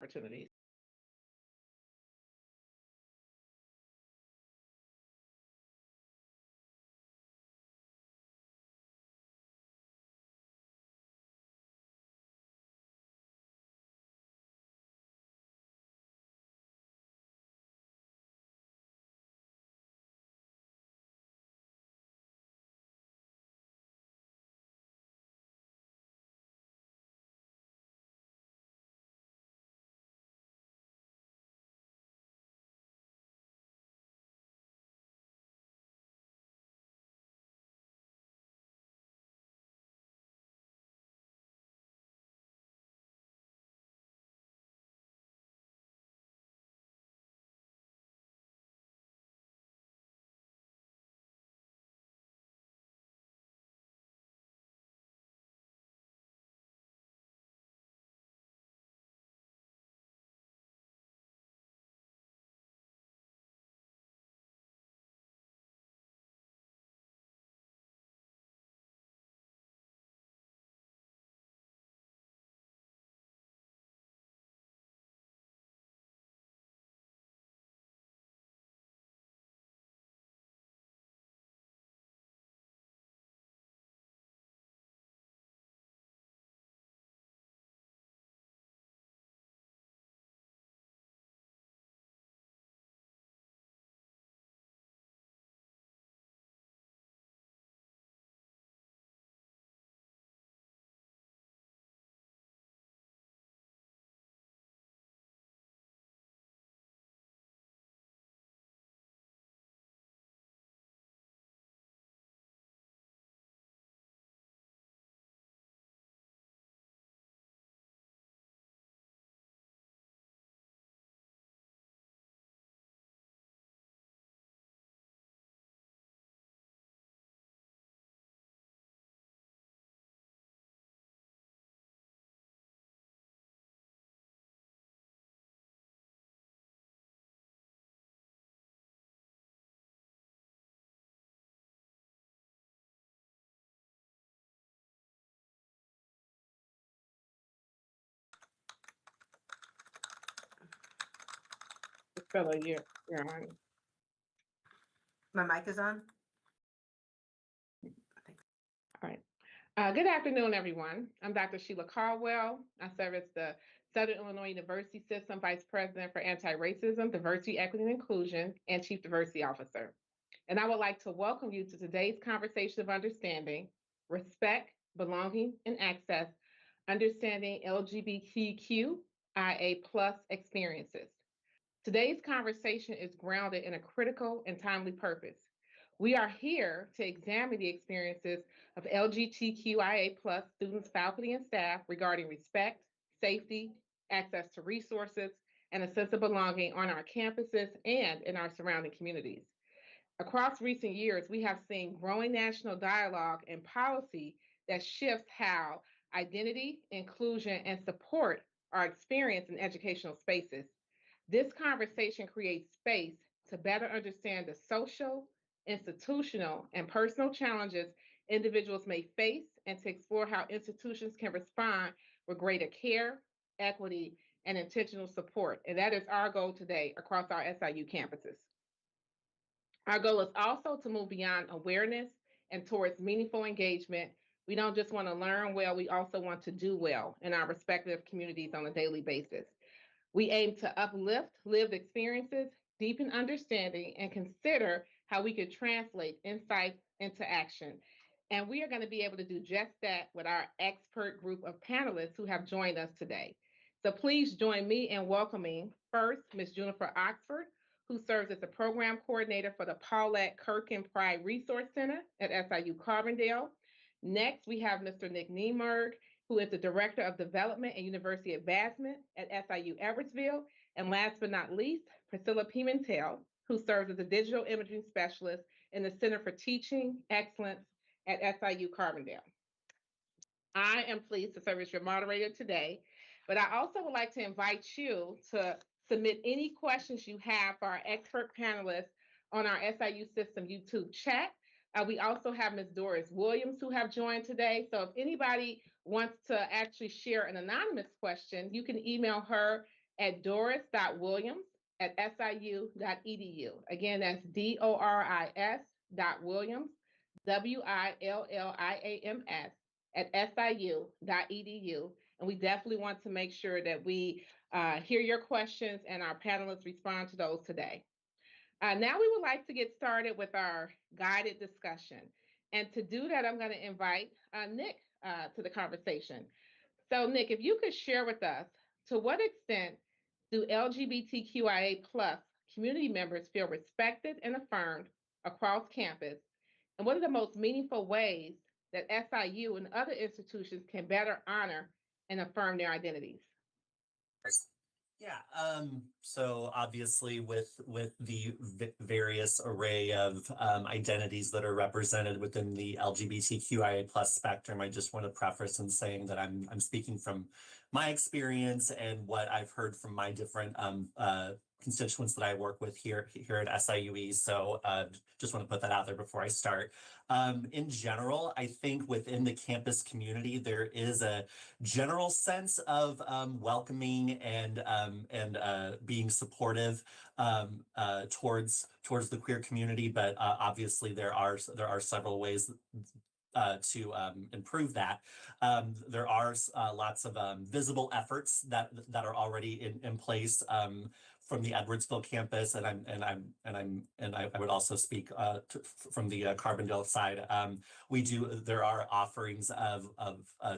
opportunities. Fellow, you're on. My mic is on? All right. Good afternoon, everyone. I'm Dr. Sheila Caldwell. I serve as the Southern Illinois University System Vice President for Anti-Racism, Diversity, Equity, and Inclusion, and Chief Diversity Officer. And I would like to welcome you to today's conversation of understanding, respect, belonging, and access, understanding LGBTQIA+ experiences. Today's conversation is grounded in a critical and timely purpose. We are here to examine the experiences of LGBTQIA+ students, faculty, and staff regarding respect, safety, access to resources, and a sense of belonging on our campuses and in our surrounding communities. Across recent years, we have seen growing national dialogue and policy that shifts how identity, inclusion, and support are experienced in educational spaces. This conversation creates space to better understand the social, institutional, and personal challenges individuals may face and to explore how institutions can respond with greater care, equity, and intentional support. And that is our goal today across our SIU campuses. Our goal is also to move beyond awareness and towards meaningful engagement. We don't just want to learn well, we also want to do well in our respective communities on a daily basis. We aim to uplift lived experiences, deepen understanding, and consider how we could translate insight into action. And we are going to be able to do just that with our expert group of panelists who have joined us today. So please join me in welcoming first Ms. Juniper Oxford, who serves as the program coordinator for the Paulette Kirkin Pride Resource Center at SIU Carbondale. Next, we have Mr. Nick Niemerg, who is the Director of Development and University Advancement at SIU Edwardsville. And last but not least, Priscilla Pimentel, who serves as a Digital Imaging Specialist in the Center for Teaching Excellence at SIU Carbondale. I am pleased to serve as your moderator today, but I also would like to invite you to submit any questions you have for our expert panelists on our SIU System YouTube chat. We also have Ms. Doris Williams who have joined today. So if anybody wants to actually share an anonymous question, you can email her at doris.williams@siu.edu. Again, that's DORIS.Williams, WILLIAMS at siu.edu. And we definitely want to make sure that we hear your questions and our panelists respond to those today. Now we would like to get started with our guided discussion. And to do that, I'm going to invite Nick to the conversation. So Nick, if you could share with us, to what extent do LGBTQIA plus community members feel respected and affirmed across campus? And what are the most meaningful ways that SIU and other institutions can better honor and affirm their identities? Yeah, so obviously with the various array of identities that are represented within the LGBTQIA plus spectrum, I just want to preface in saying that I'm speaking from my experience and what I've heard from my different constituents that I work with here at SIUE. So just want to put that out there before I start. In general, I think within the campus community, there is a general sense of welcoming and being supportive towards the queer community, but obviously there are several ways to improve that. There are lots of visible efforts that are already in place from the Edwardsville campus, and I would also speak from the Carbondale side. There are offerings of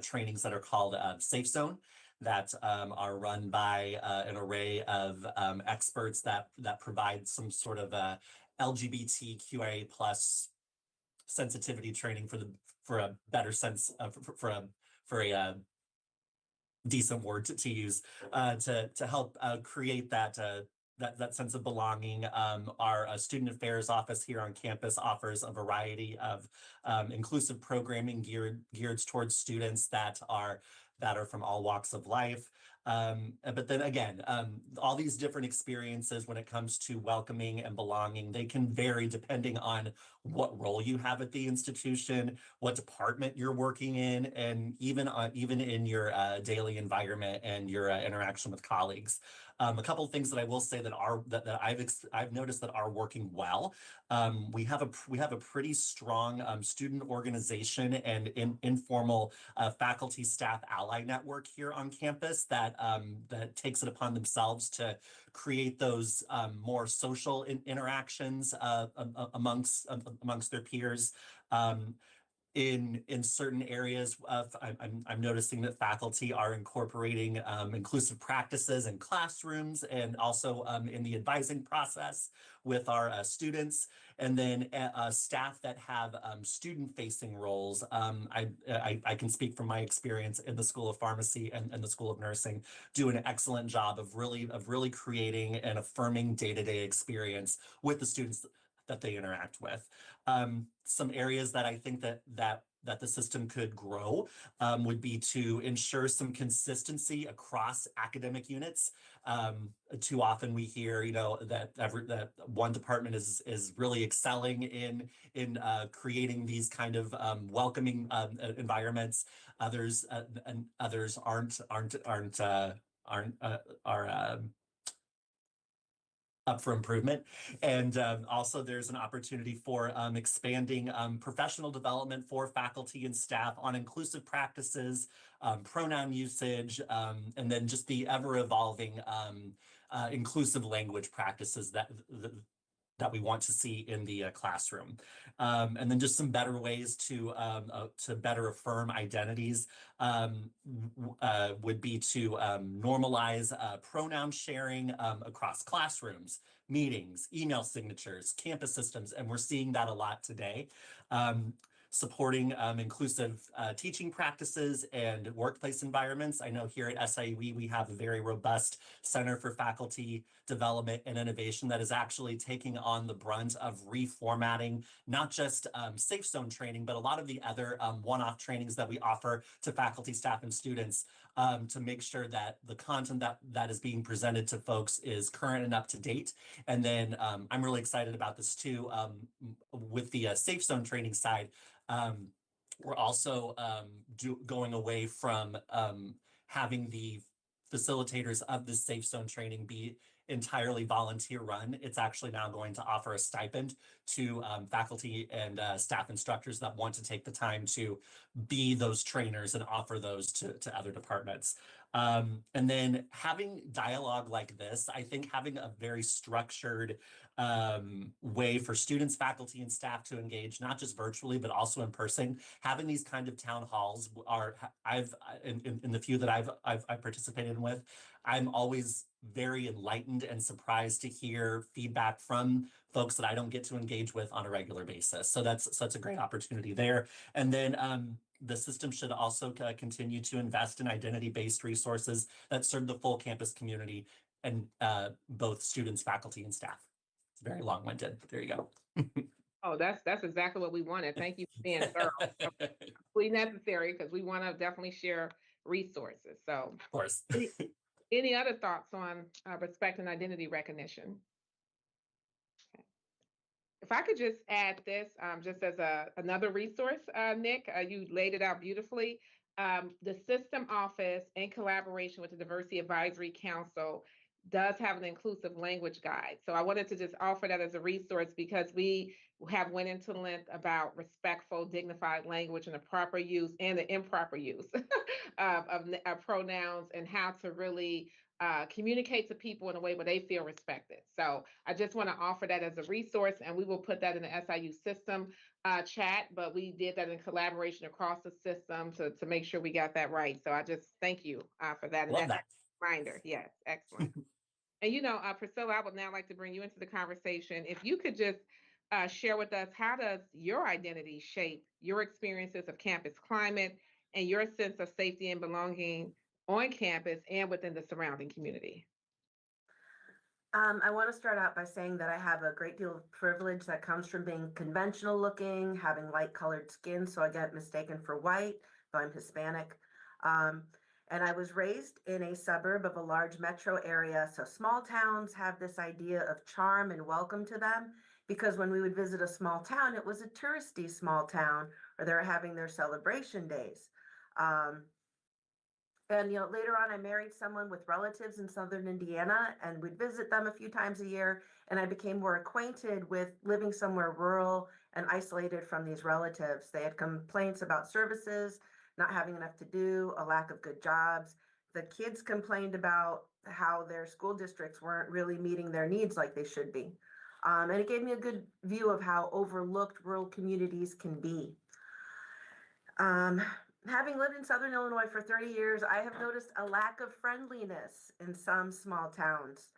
trainings that are called Safe Zone that are run by an array of experts that provide some sort of LGBTQIA plus sensitivity training for a better sense for a decent word to use to help create that sense of belonging. Our student affairs office here on campus offers a variety of inclusive programming geared towards students that are from all walks of life. But then again, all these different experiences when it comes to welcoming and belonging, they can vary depending on what role you have at the institution, what department you're working in, and even in your daily environment and your interaction with colleagues. A couple of things that I will say that I've noticed that are working well. We have a pretty strong student organization and informal faculty staff ally network here on campus that takes it upon themselves to create those more social interactions amongst their peers. In certain areas, I'm noticing that faculty are incorporating inclusive practices in classrooms and also in the advising process with our students. And then staff that have student-facing roles. I can speak from my experience in the School of Pharmacy and the School of Nursing, do an excellent job of really creating an affirming day-to-day experience with the students that they interact with. Some areas that I think that the system could grow would be to ensure some consistency across academic units. Too often we hear, that one department is really excelling in creating these kind of welcoming environments. Others are up for improvement. And also there's an opportunity for expanding professional development for faculty and staff on inclusive practices, pronoun usage, and then just the ever evolving inclusive language practices that we want to see in the classroom. And then just some better ways to better affirm identities would be to normalize pronoun sharing across classrooms, meetings, email signatures, campus systems, and we're seeing that a lot today. Supporting inclusive teaching practices and workplace environments. I know here at SIUE, we have a very robust Center for Faculty Development and Innovation that is actually taking on the brunt of reformatting, not just Safe Zone training, but a lot of the other one-off trainings that we offer to faculty, staff, and students to make sure that the content that is being presented to folks is current and up to date. And then I'm really excited about this too with the Safe Zone training side. We're also going away from having the facilitators of this Safe Zone training be entirely volunteer run. It's actually now going to offer a stipend to faculty and staff instructors that want to take the time to be those trainers and offer those to other departments. And then having dialogue like this, I think having a very structured way for students, faculty, and staff to engage, not just virtually, but also in person, having these kind of town halls in the few that I've participated with, I'm always very enlightened and surprised to hear feedback from folks that I don't get to engage with on a regular basis. So that's a great opportunity there. And then the system should also continue to invest in identity-based resources that serve the full campus community and both students, faculty, and staff. It's very long-winded, but there you go. Oh, that's exactly what we wanted. Thank you for being thorough. Absolutely necessary because we want to definitely share resources. So, Of course. any other thoughts on respect and identity recognition? Okay. If I could just add this, just as another resource, Nick, you laid it out beautifully. The system office, in collaboration with the Diversity Advisory Council, does have an inclusive language guide. So I wanted to just offer that as a resource because we have went into length about respectful, dignified language and the proper use and the improper use of pronouns and how to really communicate to people in a way where they feel respected. So I just want to offer that as a resource, and we will put that in the SIU system chat, but we did that in collaboration across the system to make sure we got that right. So I just thank you for that. Love that. Reminder. Yes, excellent. And Priscilla, I would now like to bring you into the conversation. If you could just share with us, how does your identity shape your experiences of campus climate and your sense of safety and belonging on campus and within the surrounding community? I want to start out by saying that I have a great deal of privilege that comes from being conventional looking, having light colored skin, so I get mistaken for white, though I'm Hispanic. And I was raised in a suburb of a large metro area. So small towns have this idea of charm and welcome to them, because when we would visit a small town, it was a touristy small town, or they were having their celebration days. And later on, I married someone with relatives in Southern Indiana, and we'd visit them a few times a year. And I became more acquainted with living somewhere rural and isolated from these relatives. They had complaints about services, not having enough to do, a lack of good jobs. The kids complained about how their school districts weren't really meeting their needs like they should be. And it gave me a good view of how overlooked rural communities can be. Having lived in Southern Illinois for 30 years, I have noticed a lack of friendliness in some small towns,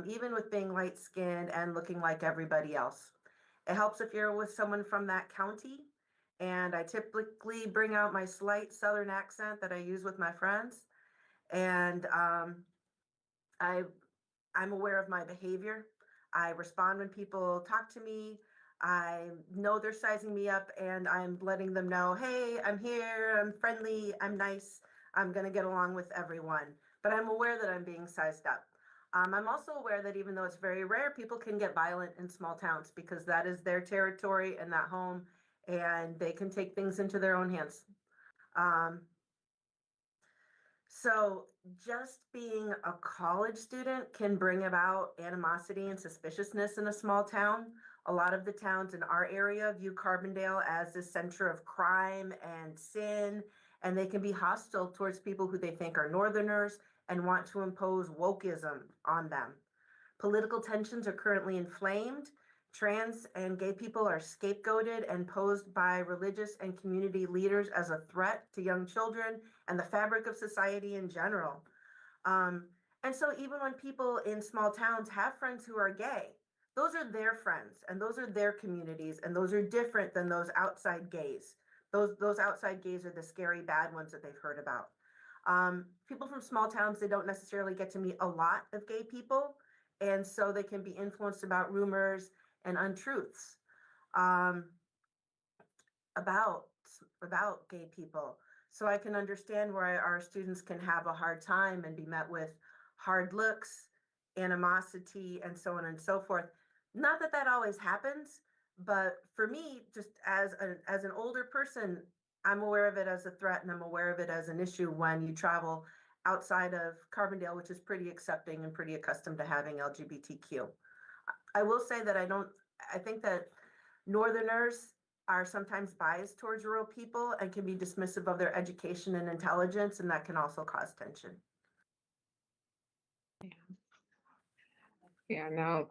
even with being light-skinned and looking like everybody else. It helps if you're with someone from that county, and I typically bring out my slight Southern accent that I use with my friends, and I'm aware of my behavior. I respond when people talk to me. I know they're sizing me up, and I'm letting them know, hey, I'm here, I'm friendly, I'm nice, I'm going to get along with everyone. But I'm aware that I'm being sized up. I'm also aware that even though it's very rare, people can get violent in small towns because that is their territory and that home, and they can take things into their own hands. So just being a college student can bring about animosity and suspiciousness in a small town. A lot of the towns in our area view Carbondale as the center of crime and sin, and they can be hostile towards people who they think are Northerners and want to impose wokeism on them. Political tensions are currently inflamed. Trans and gay people are scapegoated and posed by religious and community leaders as a threat to young children and the fabric of society in general. And so even when people in small towns have friends who are gay, those are their friends and those are their communities, and those are different than those outside gays. Those outside gays are the scary bad ones that they've heard about. People from small towns, they don't necessarily get to meet a lot of gay people, and so they can be influenced about rumors and untruths about gay people. So I can understand why our students can have a hard time and be met with hard looks, animosity, and so on and so forth. Not that that always happens, but for me, just as an older person, I'm aware of it as a threat, and I'm aware of it as an issue when you travel outside of Carbondale, which is pretty accepting and pretty accustomed to having LGBTQ. I will say that I think that Northerners are sometimes biased towards rural people and can be dismissive of their education and intelligence, and that can also cause tension. Yeah, no,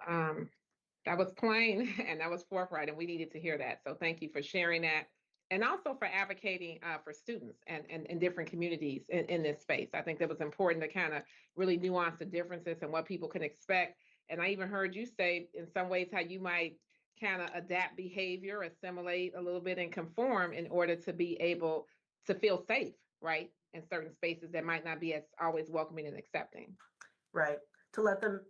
that was plain and that was forthright, and we needed to hear that. So thank you for sharing that. And also for advocating for students and different communities in this space. I think that was important to kind of really nuance the differences and what people can expect. And I even heard you say in some ways how you might kind of adapt behavior, assimilate a little bit and conform in order to be able to feel safe, right? In certain spaces that might not be as always welcoming and accepting. Right. To let them,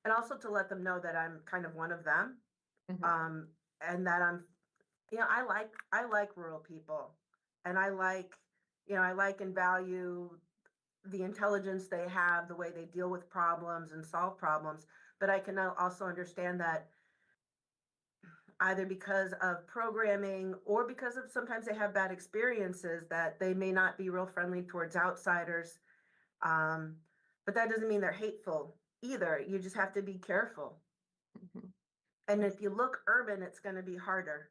and also to let them know that I'm kind of one of them. Mhm. And that I like rural people, and I like and value the intelligence they have, the way they deal with problems and solve problems. But I can also understand that either because of programming or because of sometimes they have bad experiences that they may not be real friendly towards outsiders. Um, but that doesn't mean they're hateful either. You just have to be careful. Mhm. And if you look urban, it's going to be harder.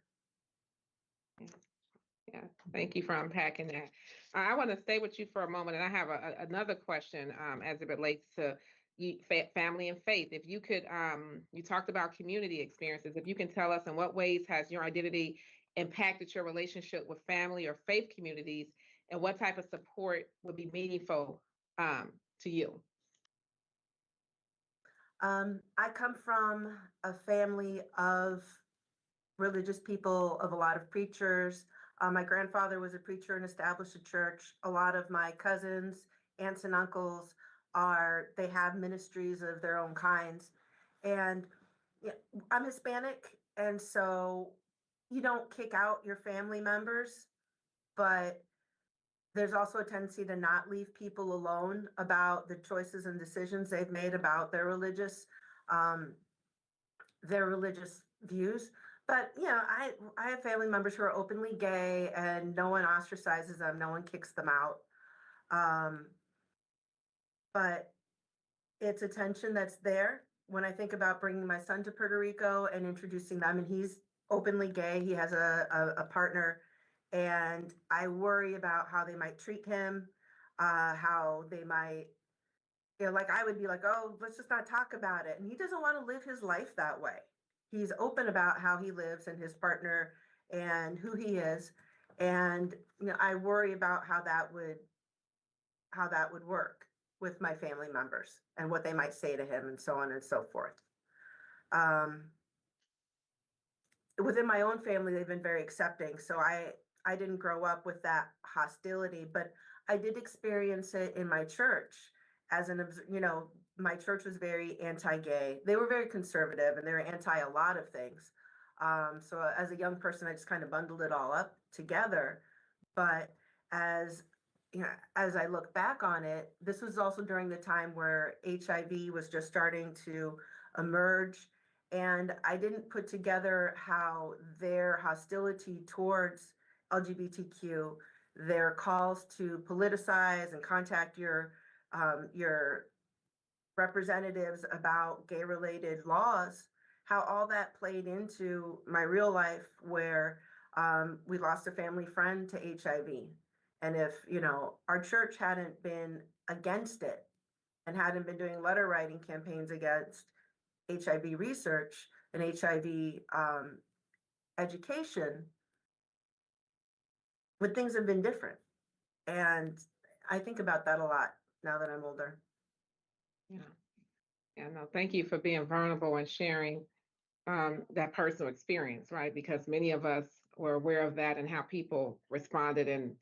Yeah, thank you for unpacking that. I want to stay with you for a moment, and I have another question as it relates to family and faith. If you could, you talked about community experiences. If you can tell us in what ways has your identity impacted your relationship with family or faith communities, and what type of support would be meaningful to you? I come from a family of religious people, of a lot of preachers. My grandfather was a preacher and established a church. A lot of my cousins, aunts, and uncles they have ministries of their own kinds. And yeah, I'm Hispanic, and so you don't kick out your family members, but there's also a tendency to not leave people alone about the choices and decisions they've made about um, their religious views. But I have family members who are openly gay, and no one ostracizes them, no one kicks them out. Um, but it's a tension that's there. When I think about bringing my son to Puerto Rico and introducing them, and he's openly gay, he has a partner, and I worry about how they might treat him, how they might, like I would be like, oh, let's just not talk about it. And he doesn't want to live his life that way. He's open about how he lives and his partner and who he is. And I worry about how that would work with my family members and what they might say to him and so on and so forth. Um, Within my own family, they've been very accepting. So I didn't grow up with that hostility, but I did experience it in my church my church was very anti-gay. They were very conservative and they were anti a lot of things. So as a young person, I just kind of bundled it all up together. But as as I look back on it, this was also during the time where HIV was just starting to emerge. And I didn't put together how their hostility towards LGBTQ, their calls to politicize and contact your representatives about gay related laws, how all that played into my real life where we lost a family friend to HIV. And if, our church hadn't been against it and hadn't been doing letter writing campaigns against HIV research and HIV education, would things have been different? And I think about that a lot now that I'm older. Yeah, yeah, no, thank you for being vulnerable and sharing that personal experience, right? Because many of us were aware of that and how people responded in,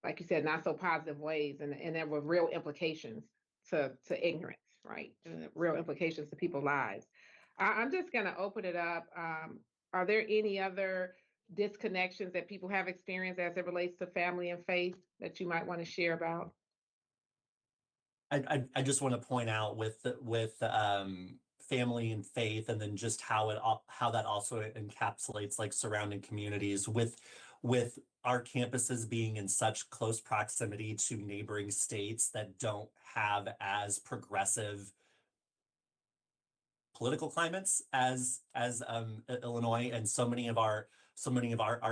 like you said, not so positive ways, and there were real implications to ignorance, right? And real implications to people's lives. I'm just going to open it up. Are there any other disconnections that people have experienced as it relates to family and faith that you might want to share about? I just want to point out with family and faith, and then just how that also encapsulates like surrounding communities with our campuses being in such close proximity to neighboring states that don't have as progressive political climates as Illinois, and so many of our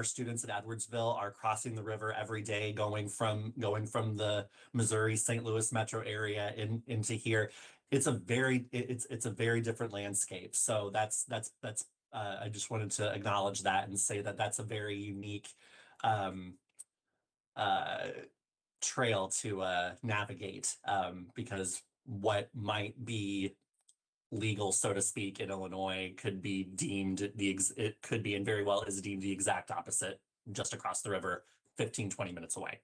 students at Edwardsville are crossing the river every day, going from the Missouri St. Louis metro area into here. It's a very different landscape. So that's I just wanted to acknowledge that and say that that's a very unique um, trail to navigate, because what might be legal, so to speak, in Illinois could be deemed it could be and very well is deemed the exact opposite just across the river, 15-20 minutes away.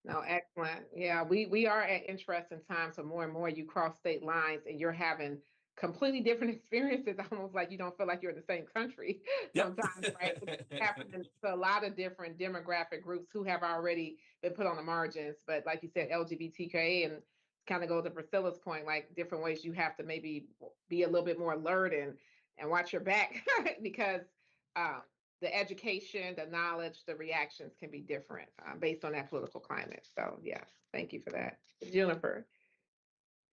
No, excellent. Yeah, we are at interesting times. So more and more you cross state lines and you're having completely different experiences, almost like you don't feel like you're in the same country Yep. sometimes, right? It's happening to a lot of different demographic groups who have already been put on the margins. But like you said, LGBTQA, and kind of go to Priscilla's point, like different ways you have to maybe be a little bit more alert and watch your back because um, the education, the knowledge, the reactions can be different based on that political climate. So yes, thank you for that. Jennifer.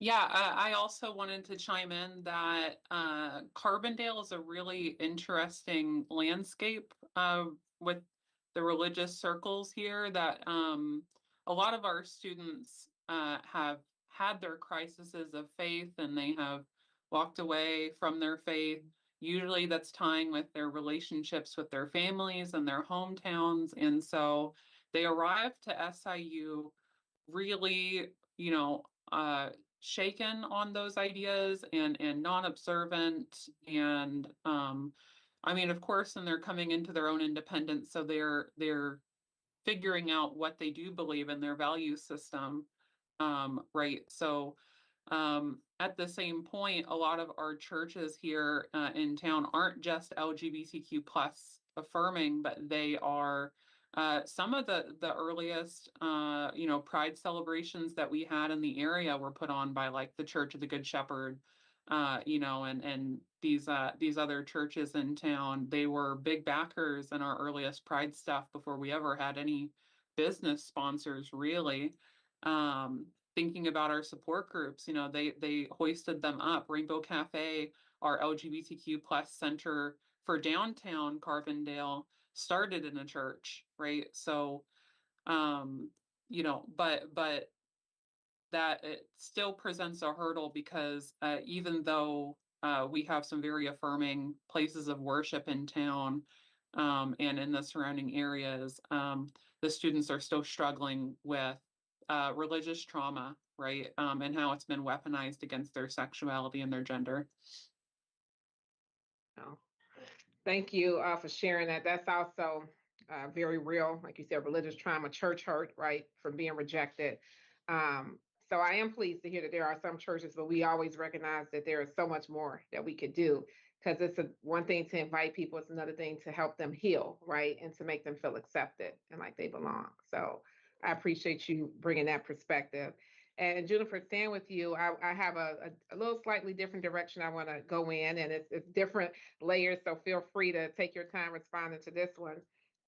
Yeah, I also wanted to chime in that Carbondale is a really interesting landscape with the religious circles here that a lot of our students have had their crises of faith and they have walked away from their faith. Usually that's tying with their relationships with their families and their hometowns. And so they arrive to SIU really, shaken on those ideas and non-observant. And I mean, of course, and they're coming into their own independence, so they're figuring out what they do believe in their value system. Right. So at the same point, a lot of our churches here in town aren't just LGBTQ plus affirming, but they are some of the earliest pride celebrations that we had in the area were put on by like the Church of the Good Shepherd, and these other churches in town. They were big backers in our earliest pride stuff before we ever had any business sponsors, really. Thinking about our support groups, they hoisted them up. Rainbow Cafe, our LGBTQ plus center for downtown Carbondale, started in a church, right? So, but that it still presents a hurdle because even though we have some very affirming places of worship in town and in the surrounding areas, the students are still struggling with religious trauma, right? And how it's been weaponized against their sexuality and their gender. Oh, thank you for sharing that. That's also very real, like you said, religious trauma, church hurt, right, from being rejected. So I am pleased to hear that there are some churches, but we always recognize that there is so much more that we could do because it's one thing to invite people, it's another thing to help them heal, right, and to make them feel accepted and like they belong. So I appreciate you bringing that perspective. And Jennifer, staying with you, I have a little slightly different direction I want to go in, and it's different layers, so feel free to take your time responding to this one.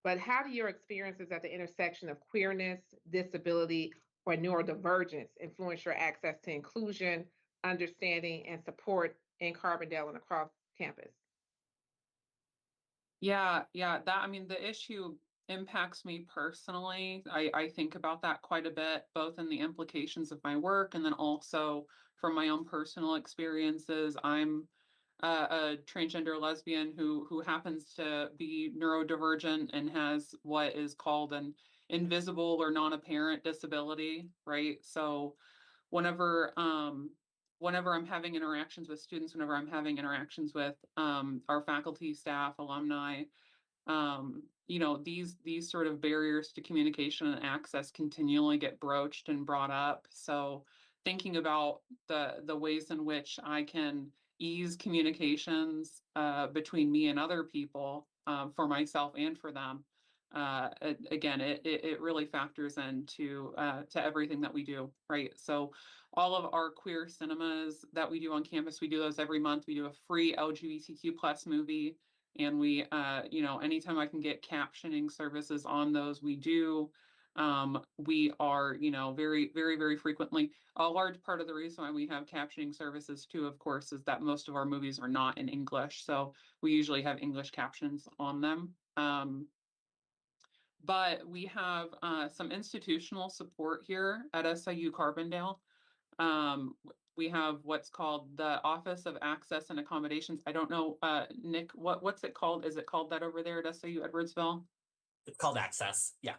But how do your experiences at the intersection of queerness, disability, or neurodivergence influence your access to inclusion, understanding, and support in Carbondale and across campus? Yeah, I mean, the issue impacts me personally. I think about that quite a bit, both in the implications of my work and then also from my own personal experiences. I'm a transgender lesbian who happens to be neurodivergent and has what is called an invisible or non-apparent disability, right? So whenever whenever I'm having interactions with students, whenever I'm having interactions with our faculty, staff, alumni, these sort of barriers to communication and access continually get broached and brought up. So thinking about the ways in which I can ease communications between me and other people, for myself and for them. Again, it really factors into to everything that we do, right? So all of our queer cinemas that we do on campus, we do those every month. We do a free LGBTQ plus movie And we, anytime I can get captioning services on those, we do. We are, very, very, very frequently, a large part of the reason why we have captioning services too, of course, is that most of our movies are not in English. So we usually have English captions on them. But we have some institutional support here at SIU Carbondale. We have what's called the Office of Access and Accommodations. I don't know, Nick, what's it called? Is it called that over there at SIU Edwardsville? It's called Access. Yeah.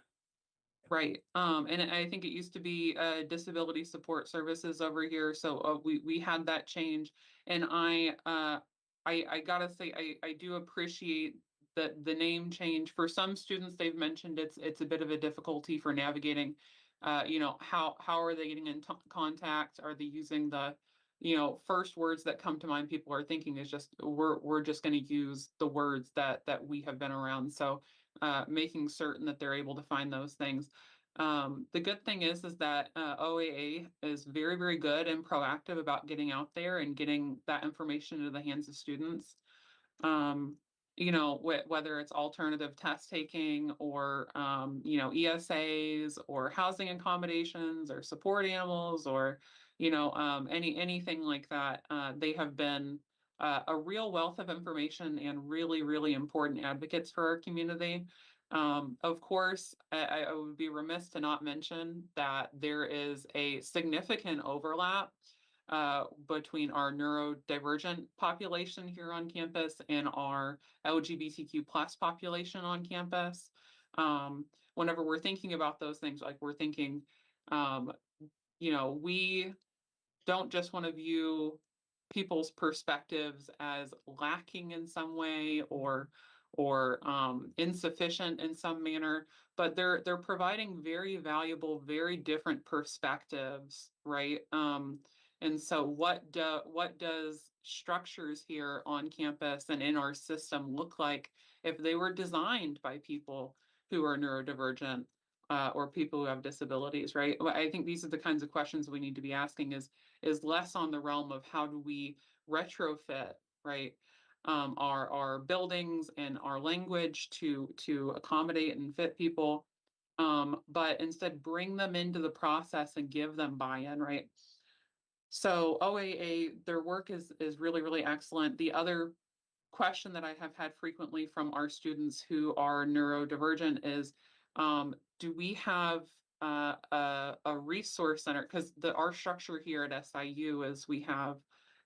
Right. And I think it used to be Disability Support Services over here. So we had that change, and I gotta say I do appreciate the name change. For some students, they've mentioned it's a bit of a difficulty for navigating. How are they getting in contact? Are they using the first words that come to mind? People are thinking is just we're just going to use the words that we have been around. So making certain that they're able to find those things. The good thing is that OAA is very, very good and proactive about getting out there and getting that information into the hands of students. Whether it's alternative test taking or, ESAs or housing accommodations or support animals or, anything like that. They have been a real wealth of information and really, really important advocates for our community. Of course, I would be remiss to not mention that there is a significant overlap between our neurodivergent population here on campus and our LGBTQ plus population on campus. Whenever we're thinking about those things, like we're thinking, we don't just want to view people's perspectives as lacking in some way or insufficient in some manner, but they're providing very valuable, very different perspectives, right? And so what does structures here on campus and in our system look like if they were designed by people who are neurodivergent or people who have disabilities, right? I think these are the kinds of questions we need to be asking is less on the realm of how do we retrofit, right? Our buildings and our language to accommodate and fit people, but instead bring them into the process and give them buy-in, right? So OAA, their work is really, really excellent. The other question that I have had frequently from our students who are neurodivergent is, do we have a resource center? Because our structure here at SIU is we have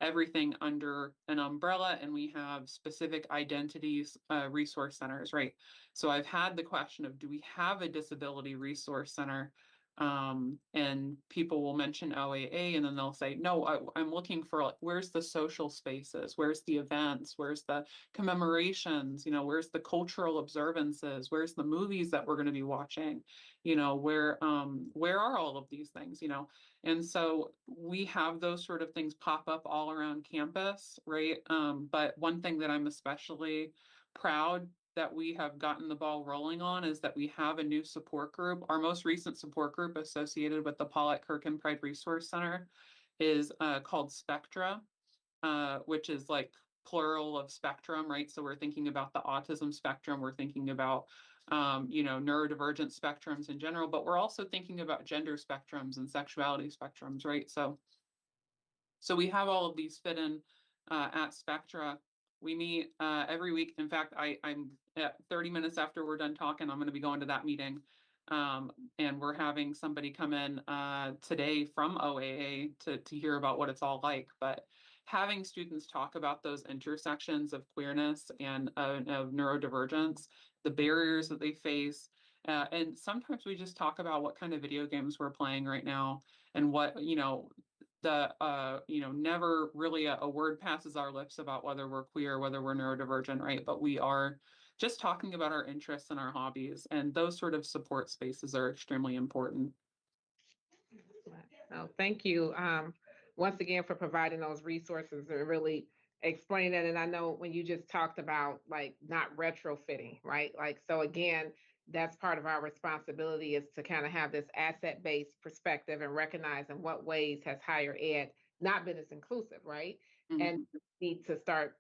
everything under an umbrella and we have specific identities resource centers, right? So I've had the question of, do we have a disability resource center? And people will mention OAA and then they'll say, no, I'm looking for, like, where's the social spaces? Where's the events? Where's the commemorations? Where's the cultural observances? Where's the movies that we're going to be watching? Where are all of these things? And so we have those sort of things pop up all around campus, right? But one thing that I'm especially proud that we have gotten the ball rolling on is that we have a new support group. Our most recent support group associated with the Paulette Kirkin Pride Resource Center is called Spectra, which is like plural of spectrum, right? So we're thinking about the autism spectrum, we're thinking about neurodivergent spectrums in general, but we're also thinking about gender spectrums and sexuality spectrums, right? So we have all of these fit in at Spectra. We meet every week. In fact, I'm at 30 minutes after we're done talking, I'm going to be going to that meeting. And we're having somebody come in today from OAA to hear about what it's all like. But having students talk about those intersections of queerness and of neurodivergence, the barriers that they face, and sometimes we just talk about what kind of video games we're playing right now and what, never really a word passes our lips about whether we're queer, whether we're neurodivergent, right? But we are just talking about our interests and our hobbies, and those sort of support spaces are extremely important. Oh, thank you once again for providing those resources and really explain it. And I know when you just talked about like not retrofitting, right? Like, so again, that's part of our responsibility is to kind of have this asset-based perspective and recognize in what ways has higher ed not been as inclusive, right? Mhm. And need to start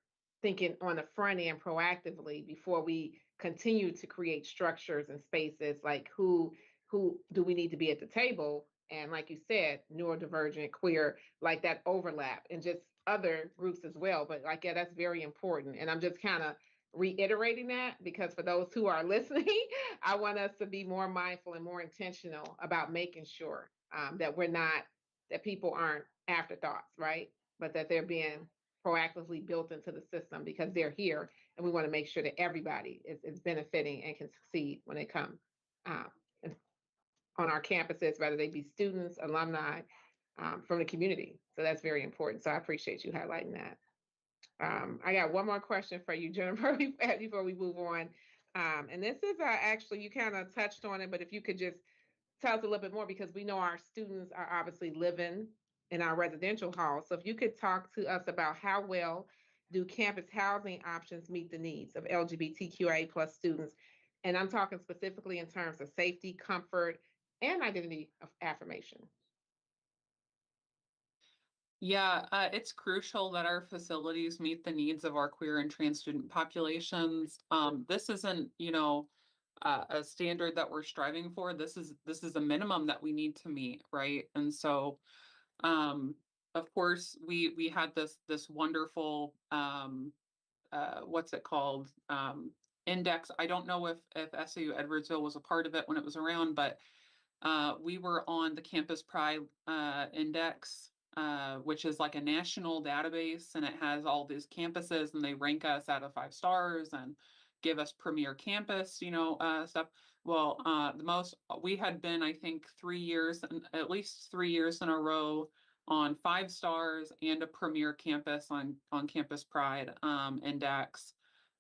thinking on the front end proactively before we continue to create structures and spaces, like who do we need to be at the table? And like you said, neurodivergent, queer, like that overlap, and just other groups as well. But like, yeah, that's very important. And I'm just kind of reiterating that because for those who are listening, I want us to be more mindful and more intentional about making sure that we're not, that people aren't afterthoughts, right? But that they're being proactively built into the system because they're here, and we want to make sure that everybody is benefiting and can succeed when they come um, on our campuses, whether they be students, alumni, from the community. So that's very important. So I appreciate you highlighting that. I got one more question for you, Jennifer, before we move on. And this is actually, you kind of touched on it, but if you could just tell us a little bit more, because we know our students are obviously living in our residential halls. So if you could talk to us about how well do campus housing options meet the needs of LGBTQIA plus students? And I'm talking specifically in terms of safety, comfort, and identity of affirmation. Yeah, it's crucial that our facilities meet the needs of our queer and trans student populations. This isn't, a standard that we're striving for. This is a minimum that we need to meet, right? And so, of course, we had this wonderful what's it called, index. I don't know if SAU Edwardsville was a part of it when it was around, but we were on the Campus Pride index, which is like a national database, and it has all these campuses, and they rank us out of 5 stars and give us premier campus, stuff. Well, the most we had been, I think, 3 years, and at least 3 years in a row on 5 stars and a premier campus on Campus Pride index.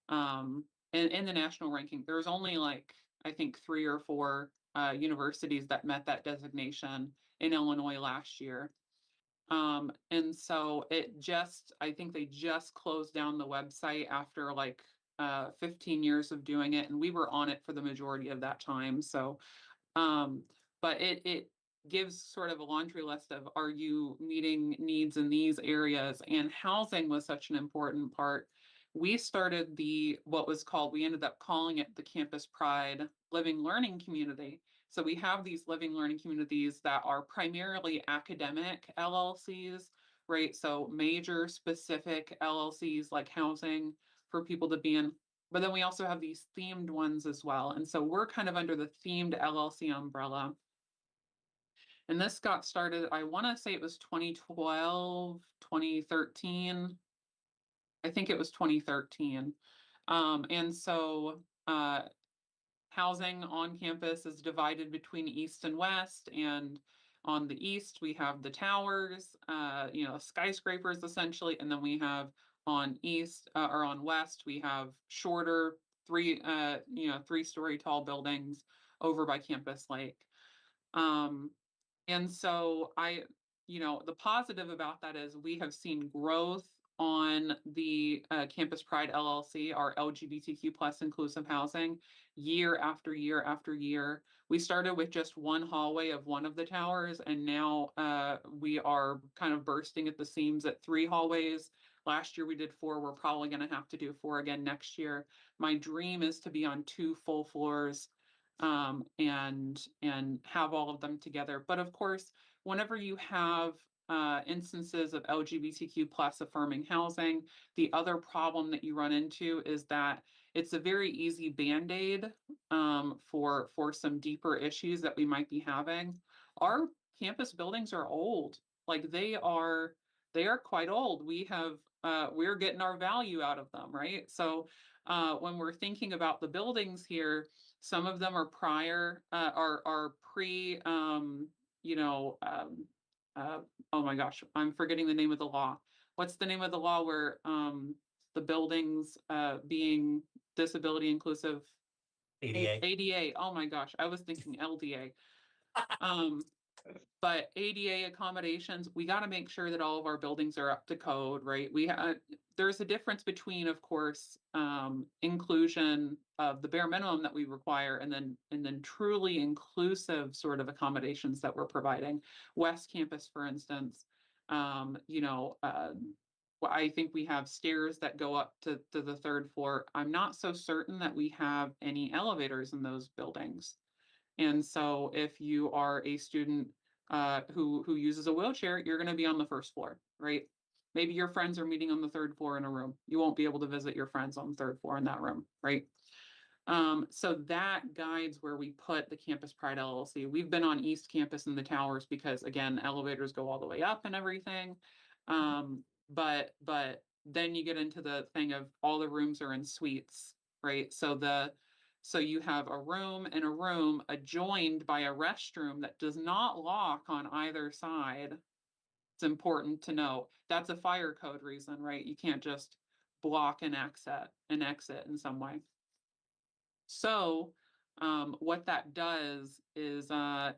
In the national ranking, there's only like, I think 3 or 4 universities that met that designation in Illinois last year. And so I think they just closed down the website after like 15 years of doing it, and we were on it for the majority of that time. So, but it gives sort of a laundry list of, are you meeting needs in these areas? And housing was such an important part. We started we ended up calling it the Campus Pride Living Learning Community. So we have these living learning communities that are primarily academic LLCs, right? So major specific LLCs like housing for people to be in. But then we also have these themed ones as well. And so we're kind of under the themed LLC umbrella. And this got started, I want to say it was 2012, 2013. I think it was 2013. And so housing on campus is divided between east and west. And on the east, we have the towers, skyscrapers essentially. And then we have on west, we have shorter 3-story tall buildings over by Campus Lake. And so the positive about that is we have seen growth on the Campus Pride LLC, our LGBTQ plus inclusive housing, year after year after year. We started with just one hallway of one of the towers, and now we are kind of bursting at the seams at 3 hallways. Last year we did 4. We're probably going to have to do 4 again next year. My dream is to be on 2 full floors and have all of them together. But of course, whenever you have instances of LGBTQ plus affirming housing, the other problem that you run into is that it's a very easy Band-Aid for some deeper issues that we might be having. Our campus buildings are old. Like they are quite old. We're getting our value out of them, right? So when we're thinking about the buildings here, some of them are pre, oh my gosh, I'm forgetting the name of the law. What's the name of the law where the buildings being disability inclusive? ADA. ADA. Oh my gosh, I was thinking LDA. But ADA accommodations, we got to make sure that all of our buildings are up to code, right? There's a difference between, of course, inclusion of the bare minimum that we require, and then truly inclusive sort of accommodations that we're providing. West Campus, for instance, I think we have stairs that go up to the third floor. I'm not so certain that we have any elevators in those buildings. And so if you are a student who uses a wheelchair, you're going to be on the first floor, right? Maybe your friends are meeting on the third floor in a room. You won't be able to visit your friends on the third floor in that room, right? So that guides where we put the Campus Pride LLC. We've been on East Campus in the towers because, again, elevators go all the way up and everything. But then you get into the thing of all the rooms are in suites, right? So you have a room and a room adjoined by a restroom that does not lock on either side. It's important to know. That's a fire code reason, right? You can't just block an exit in some way. So what that does is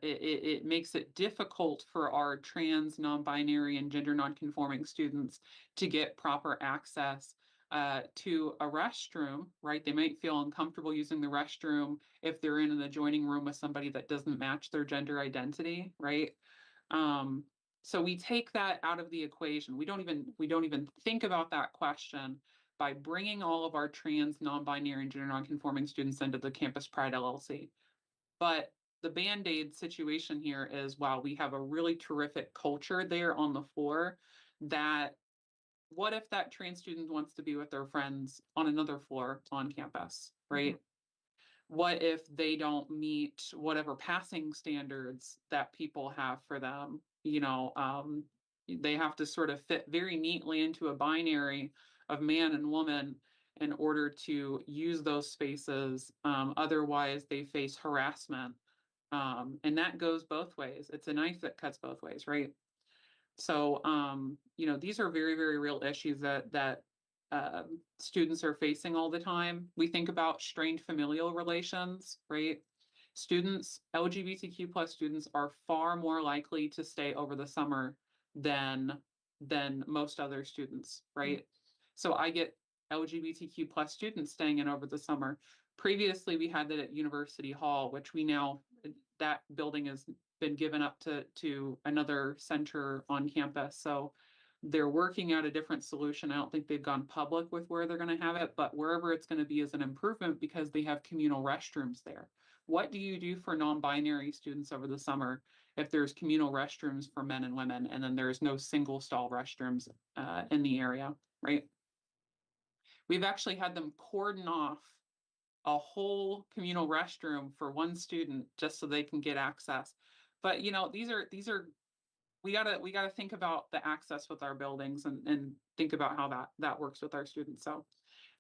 it makes it difficult for our trans, non-binary, and gender non-conforming students to get proper access to a restroom, right? They might feel uncomfortable using the restroom if they're in an adjoining room with somebody that doesn't match their gender identity, right? So we take that out of the equation. We don't even think about that question by bringing all of our trans, non-binary, and gender non-conforming students into the Campus Pride LLC. But the Band-Aid situation here is, while we have a really terrific culture there on the floor, that what if that trans student wants to be with their friends on another floor on campus, right? What if they don't meet whatever passing standards that people have for them? They have to sort of fit very neatly into a binary of man and woman in order to use those spaces. Otherwise, they face harassment. And that goes both ways. It's a knife that cuts both ways, right? So, these are very, very real issues that students are facing all the time. We think about strained familial relations, right? LGBTQ plus students are far more likely to stay over the summer than most other students, right? So I get LGBTQ plus students staying in over the summer. Previously, we had that at University Hall, which that building has been given up to another center on campus. So they're working out a different solution. I don't think they've gone public with where they're going to have it, but wherever it's going to be is an improvement because they have communal restrooms there. What do you do for non-binary students over the summer if there's communal restrooms for men and women, and then there's no single stall restrooms in the area, right? We've actually had them cordon off a whole communal restroom for one student just so they can get access. But these are we gotta think about the access with our buildings and think about how that works with our students. So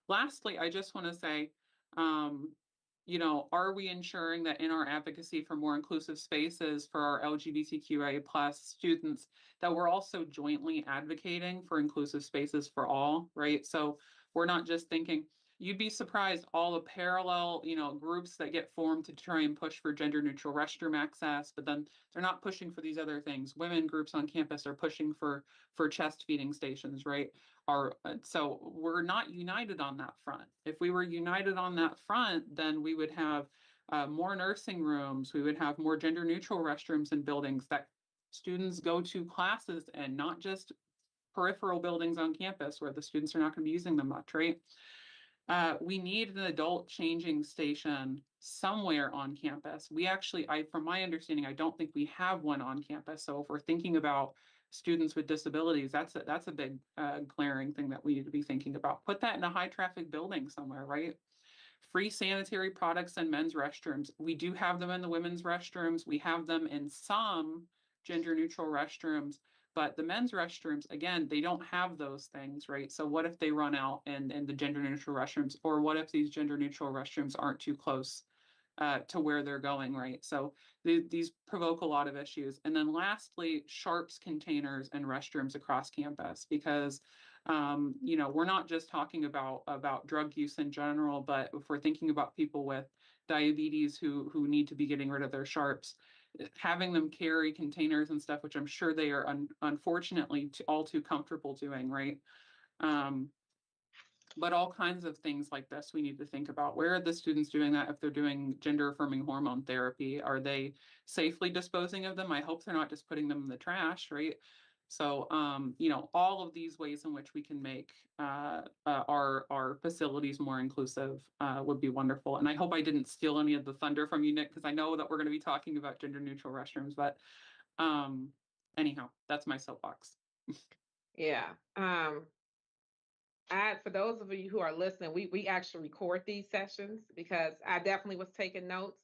lastly, I just want to say, are we ensuring that in our advocacy for more inclusive spaces for our LGBTQIA plus students, that we're also jointly advocating for inclusive spaces for all, right? So we're not just thinking, you'd be surprised all the parallel, groups that get formed to try and push for gender neutral restroom access, but then they're not pushing for these other things. Women groups on campus are pushing for chest feeding stations, right? So we're not united on that front. If we were united on that front, then we would have more nursing rooms. We would have more gender neutral restrooms in buildings that students go to classes and not just peripheral buildings on campus where the students are not going to be using them much, right? We need an adult changing station somewhere on campus. From my understanding, I don't think we have one on campus. So if we're thinking about students with disabilities, that's a big glaring thing that we need to be thinking about. Put that in a high traffic building somewhere, right? Free sanitary products and men's restrooms. We do have them in the women's restrooms. We have them in some gender neutral restrooms. But the men's restrooms, again, they don't have those things, right? So what if they run out in the gender neutral restrooms? Or what if these gender neutral restrooms aren't too close to where they're going, right? So these provoke a lot of issues. And then lastly, sharps containers and restrooms across campus, because we're not just talking about drug use in general, but if we're thinking about people with diabetes who need to be getting rid of their sharps, having them carry containers and stuff, which I'm sure they are unfortunately all too comfortable doing, right? But all kinds of things like this we need to think about. Where are the students doing that? If they're doing gender affirming hormone therapy, are they safely disposing of them? I hope they're not just putting them in the trash, right? So, all of these ways in which we can make our facilities more inclusive would be wonderful. And I hope I didn't steal any of the thunder from you, Nick, because I know that we're going to be talking about gender neutral restrooms. But anyhow, that's my soapbox. Yeah. For those of you who are listening, we actually record these sessions because I definitely was taking notes.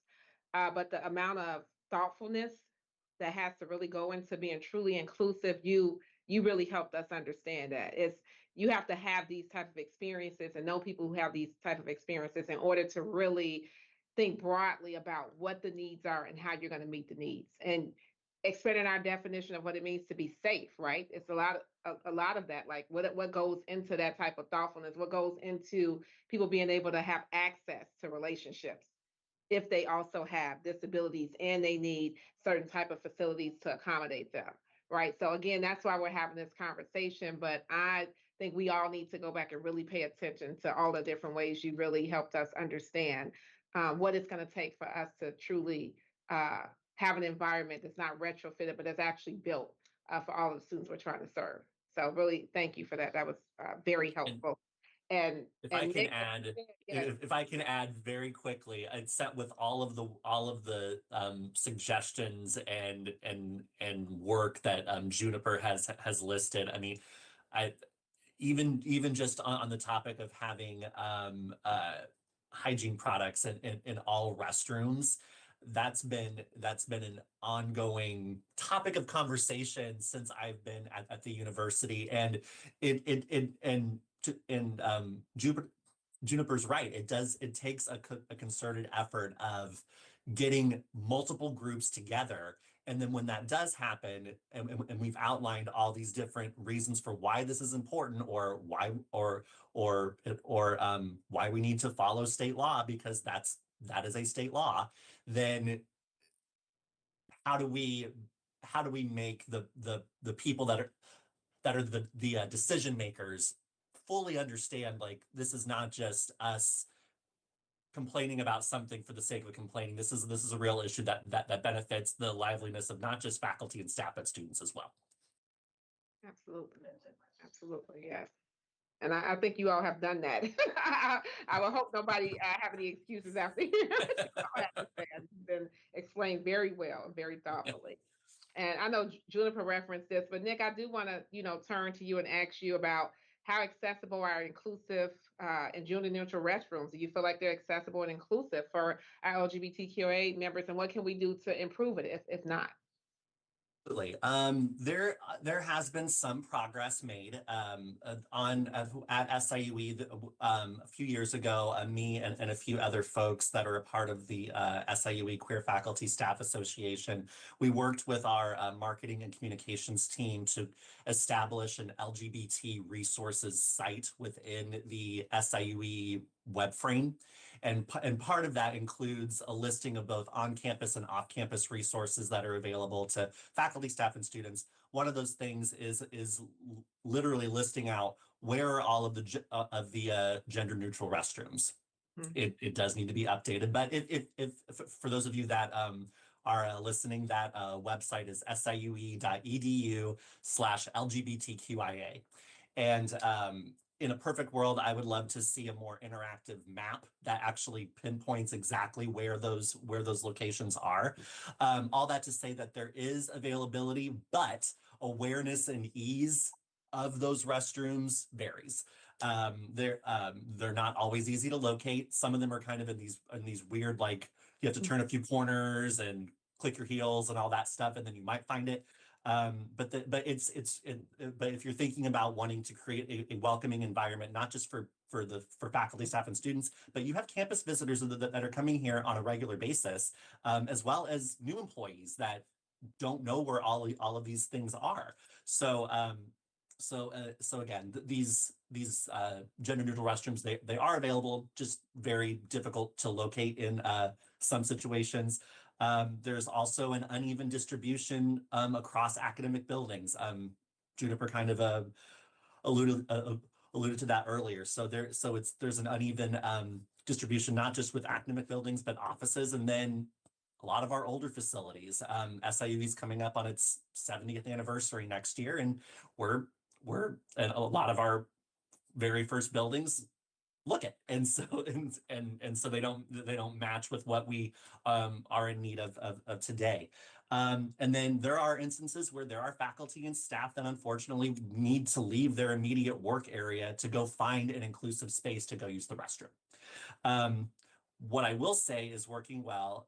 But the amount of thoughtfulness that has to really go into being truly inclusive, you really helped us understand that. You have to have these type of experiences and know people who have these type of experiences in order to really think broadly about what the needs are and how you're going to meet the needs. And expanding our definition of what it means to be safe, right? It's a lot of that, like what goes into that type of thoughtfulness, what goes into people being able to have access to relationships if they also have disabilities and they need certain type of facilities to accommodate them, right? So again, that's why we're having this conversation, but I think we all need to go back and really pay attention to all the different ways you really helped us understand what it's going to take for us to truly have an environment that's not retrofitted, but that's actually built for all of the students we're trying to serve. So really, thank you for that. That was very helpful. And if I can Nick, add, yes. if I can add very quickly, I'd set with all of the suggestions and work that Juniper has listed. I mean, I even just on the topic of having hygiene products in all restrooms, that's been an ongoing topic of conversation since I've been at the university, and Juniper's right. It takes a concerted effort of getting multiple groups together. And then when that does happen, and we've outlined all these different reasons for why this is important, or why why we need to follow state law, because that is a state law, then how do we make the people that are the decision makers fully understand, like, this is not just us complaining about something for the sake of complaining. This is a real issue that benefits the liveliness of not just faculty and staff, but students as well. Absolutely, yes. And I think you all have done that. I will hope nobody have any excuses after here. It's been explained very well and very thoughtfully. And I know Juniper referenced this, but Nick, I do want to, turn to you and ask you about how accessible are inclusive and gender neutral restrooms. Do you feel like they're accessible and inclusive for our LGBTQIA members, and what can we do to improve it if not? Absolutely. There has been some progress made at SIUE a few years ago. Me and a few other folks that are a part of the SIUE Queer Faculty Staff Association, we worked with our marketing and communications team to establish an LGBT resources site within the SIUE web frame. And part of that includes a listing of both on-campus and off-campus resources that are available to faculty, staff, and students. One of those things is literally listing out where are all of the gender-neutral restrooms. Mm-hmm. It does need to be updated, but if for those of you that are listening, that website is siue.edu/LGBTQIA, and in a perfect world, I would love to see a more interactive map that actually pinpoints exactly where those locations are. All that to say that there is availability, but awareness and ease of those restrooms varies. They're not always easy to locate. Some of them are kind of in these weird, like, you have to turn a few corners and click your heels and all that stuff, and then you might find it. But if you're thinking about wanting to create a welcoming environment, not just for faculty, staff, and students, but you have campus visitors that are coming here on a regular basis, as well as new employees that don't know where all of these things are. So again, these gender neutral restrooms, they are available, just very difficult to locate in some situations. There's also an uneven distribution across academic buildings. Juniper kind of alluded to that earlier. So there's an uneven distribution, not just with academic buildings, but offices, and then a lot of our older facilities. SIUE is coming up on its 70th anniversary next year, and and a lot of our very first buildings look it, and so and so they don't match with what we are in need of today. And then there are instances where there are faculty and staff that unfortunately need to leave their immediate work area to go find an inclusive space to go use the restroom. What I will say is working well.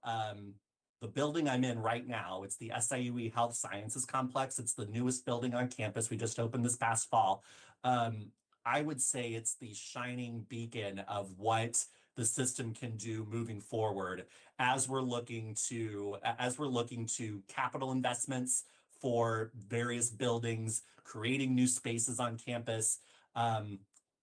The building I'm in right now, it's the SIUE Health Sciences Complex. It's the newest building on campus. We just opened this past fall. I would say it's the shining beacon of what the system can do moving forward as we're looking to capital investments for various buildings, creating new spaces on campus.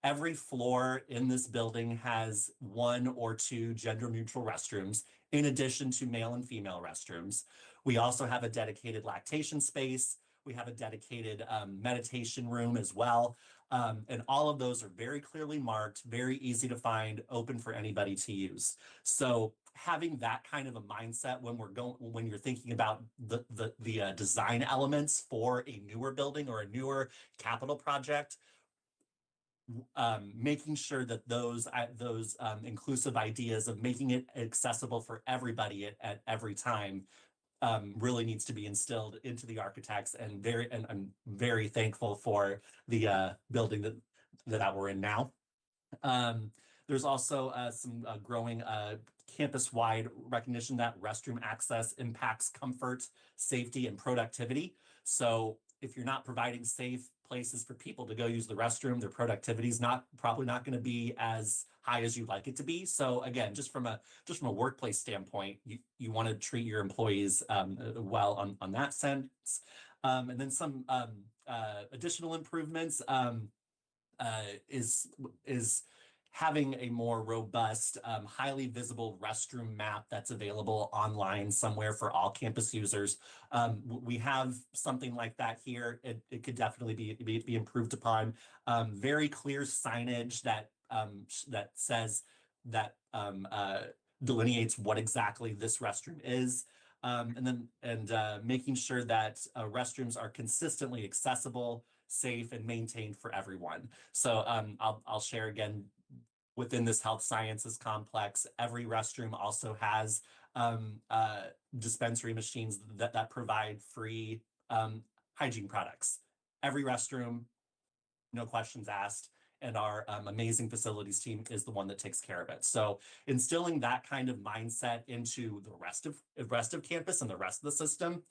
Every floor in this building has 1 or 2 gender neutral restrooms, in addition to male and female restrooms. We also have a dedicated lactation space. We have a dedicated meditation room as well. And all of those are very clearly marked, very easy to find, open for anybody to use. So having that kind of a mindset when you're thinking about the design elements for a newer building or a newer capital project, making sure that those inclusive ideas of making it accessible for everybody at every time really needs to be instilled into the architects, and I'm very thankful for the building that we're in now. There's also some growing campus-wide recognition that restroom access impacts comfort, safety, and productivity. So if you're not providing safe places for people to go use the restroom, their productivity is probably not going to be as high as you'd like it to be. So again, just from a workplace standpoint, you want to treat your employees well on that sense. And then some additional improvements is having a more robust, highly visible restroom map that's available online somewhere for all campus users. We have something like that here. It could definitely be improved upon. Very clear signage that says that delineates what exactly this restroom is. And making sure that restrooms are consistently accessible, safe, and maintained for everyone. So I'll share again. Within this health sciences complex, every restroom also has dispensary machines that provide free hygiene products. Every restroom, no questions asked, and our amazing facilities team is the one that takes care of it. So instilling that kind of mindset into the rest of campus and the rest of the system,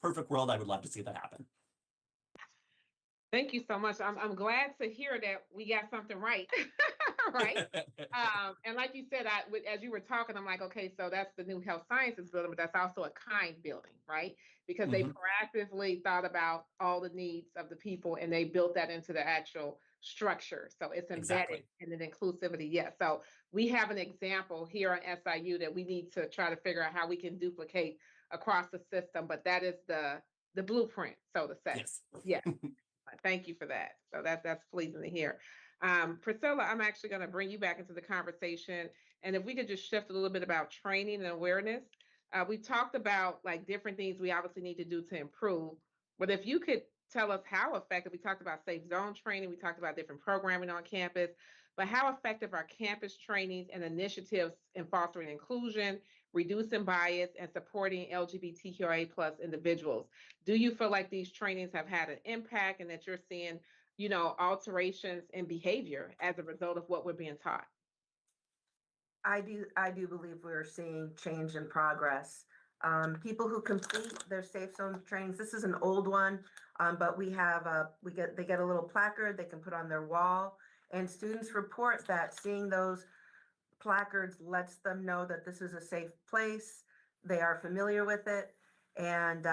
perfect world. I would love to see that happen. Thank you so much. I'm glad to hear that we got something right. Right. And like you said, as you were talking, I'm like, okay, so that's the new health sciences building, but that's also a kind building, right? Because they proactively thought about all the needs of the people and they built that into the actual structure. So it's embedded in an inclusivity. Yes. So we have an example here on SIU that we need to try to figure out how we can duplicate across the system, but that is the blueprint, so to say. Yes. Thank you for that. So that's pleasing to hear. Priscilla, I'm actually going to bring you back into the conversation. And if we could just shift a little bit about training and awareness. We talked about like different things we obviously need to do to improve. But if you could tell us how effective, we talked about safe zone training, we talked about different programming on campus, but how effective are campus trainings and initiatives in fostering inclusion, reducing bias, and supporting LGBTQIA+ individuals? Do you feel like these trainings have had an impact and that you're seeing, alterations in behavior as a result of what we're being taught? I do believe we're seeing change and progress. People who complete their safe zone trainings, this is an old one, but they get a little placard they can put on their wall, and students report that seeing those placards lets them know that this is a safe place. They are familiar with it, and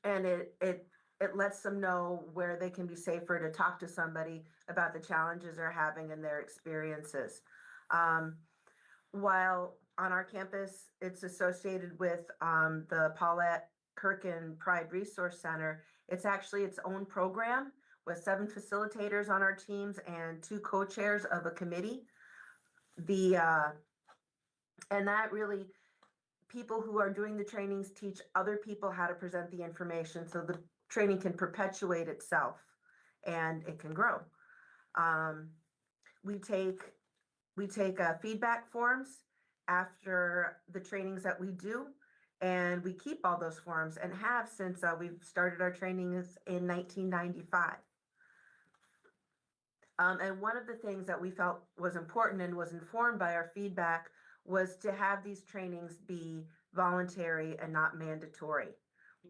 it lets them know where they can be safer to talk to somebody about the challenges they're having in their experiences. While on our campus, it's associated with the Paulette Kirkin Pride Resource Center, it's actually its own program with 7 facilitators on our teams and 2 co-chairs of a committee. And that really, people who are doing the trainings teach other people how to present the information so the training can perpetuate itself and it can grow. We take feedback forms after the trainings that we do, and we keep all those forms and have since we've started our trainings in 1995. And one of the things that we felt was important and was informed by our feedback was to have these trainings be voluntary and not mandatory.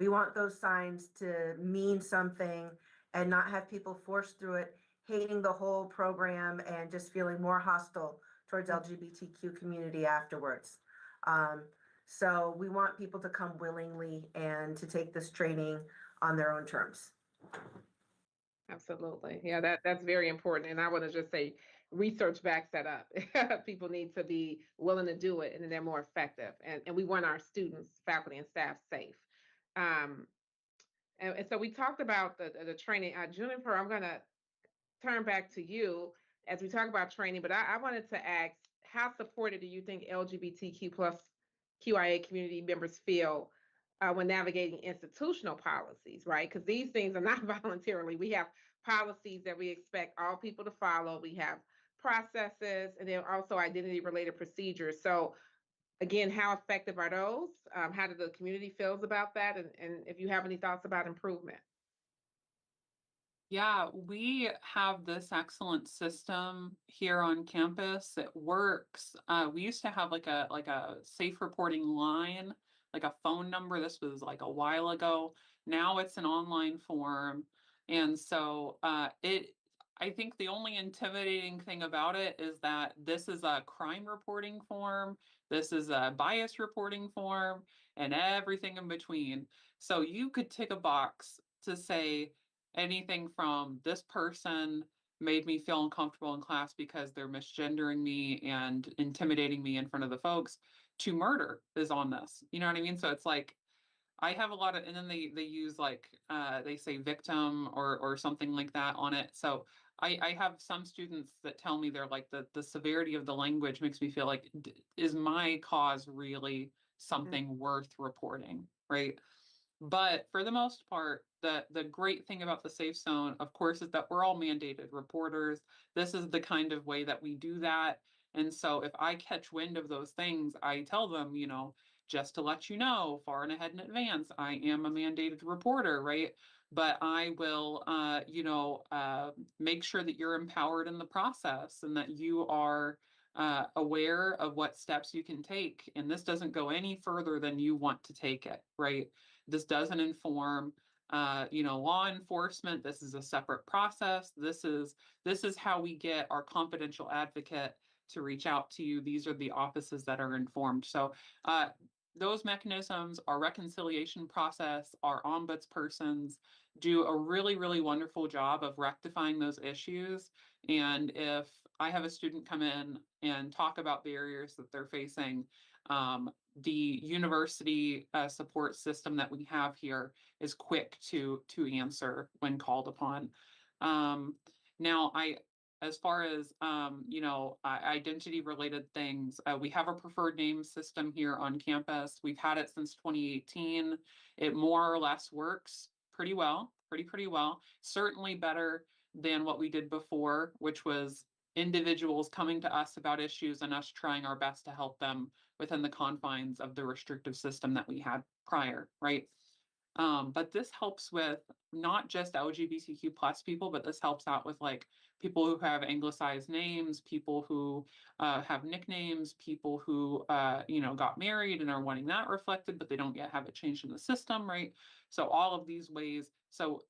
We want those signs to mean something and not have people forced through it, hating the whole program and just feeling more hostile towards LGBTQ community afterwards. So we want people to come willingly and to take this training on their own terms. Absolutely. Yeah, that's very important. And I want to just say research backs that up. People need to be willing to do it and then they're more effective. And we want our students, faculty, and staff safe. And so we talked about the training. Juniper, I'm going to turn back to you as we talk about training, but I wanted to ask, how supported do you think LGBTQ plus QIA community members feel when navigating institutional policies, right? Because these things are not voluntarily. We have policies that we expect all people to follow. We have processes and then also identity related procedures. So again, how effective are those? How do the community feels about that? And if you have any thoughts about improvement? Yeah, we have this excellent system here on campus. It works. We used to have like a safe reporting line, like a phone number. This was like a while ago. Now it's an online form. And so I think the only intimidating thing about it is that this is a crime reporting form, this is a bias reporting form, and everything in between. So you could tick a box to say, anything from this person made me feel uncomfortable in class because they're misgendering me and intimidating me in front of the folks, to murder is on this. You know what I mean? So it's like, I have a lot of, and then they use like, they say victim or something like that on it. So I have some students that tell me they're like, the severity of the language makes me feel like, is my cause really something worth reporting, right? But for the most part, the great thing about the Safe Zone, of course, is that we're all mandated reporters. This is the kind of way that we do that. And so if I catch wind of those things, I tell them, just to let you know, far and ahead in advance, I am a mandated reporter, right? But I will, make sure that you're empowered in the process and that you are aware of what steps you can take. And this doesn't go any further than you want to take it, right? This doesn't inform, law enforcement. This is a separate process. This is how we get our confidential advocate to reach out to you. These are the offices that are informed. So those mechanisms, our reconciliation process, our ombudspersons do a really, really wonderful job of rectifying those issues. And if I have a student come in and talk about barriers that they're facing, the university support system that we have here is quick to answer when called upon. Now, as far as identity related things, we have a preferred name system here on campus. We've had it since 2018. It more or less works pretty well, pretty well. Certainly better than what we did before, which was individuals coming to us about issues and us trying our best to help them within the confines of the restrictive system that we had prior, right? But this helps with not just LGBTQ plus people, but this helps out with like people who have anglicized names, people who have nicknames, people who got married and are wanting that reflected, but they don't yet have it changed in the system, right? So all of these ways, so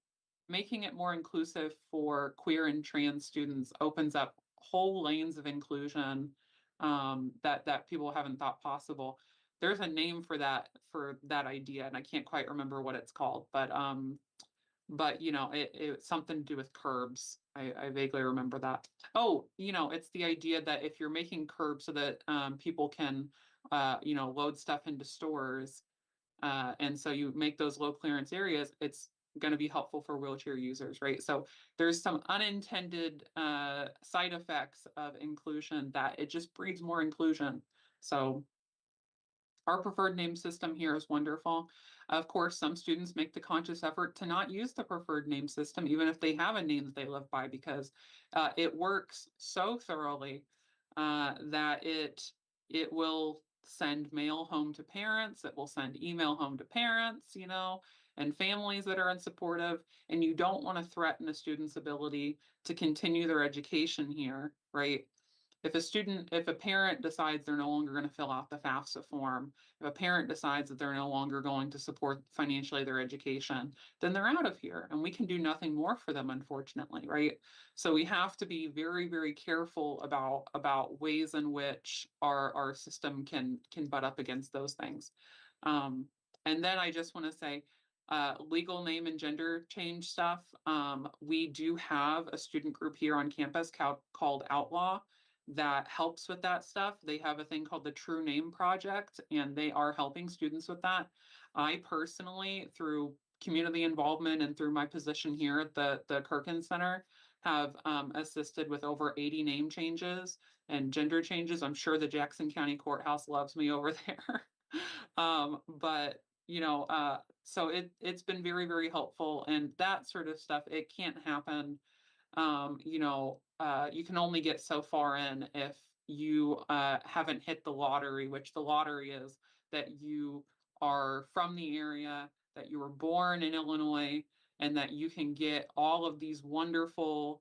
making it more inclusive for queer and trans students opens up whole lanes of inclusion that people haven't thought possible. There's a name for that idea, and I can't quite remember what it's called, but it's something to do with curbs. I vaguely remember that. Oh, it's the idea that if you're making curbs so that people can load stuff into stores, and so you make those low clearance areas, it's going to be helpful for wheelchair users, right? So there's some unintended side effects of inclusion that it just breeds more inclusion. So Our preferred name system here is wonderful. Of course, some students make the conscious effort to not use the preferred name system, even if they have a name that they live by, because it works so thoroughly that it will send mail home to parents, it will send email home to parents, you know, and families that are unsupportive. And you don't want to threaten a student's ability to continue their education here, right? If a parent decides they're no longer going to fill out the FAFSA form, if a parent decides that they're no longer going to support financially their education, then they're out of here and we can do nothing more for them, unfortunately, right? So we have to be very, very careful about ways in which our system can butt up against those things. And then I just want to say, legal name and gender change stuff. We do have a student group here on campus called Outlaw that helps with that stuff. They have a thing called the True Name Project, and they are helping students with that. I personally, through community involvement and through my position here at the Kirkin Center, have assisted with over 80 name changes and gender changes. I'm sure the Jackson County Courthouse loves me over there. But you know, so it's been very, very helpful, and that sort of stuff, it can't happen. You know, you can only get so far in if you haven't hit the lottery, which the lottery is that you are from the area, that you were born in Illinois, and that you can get all of these wonderful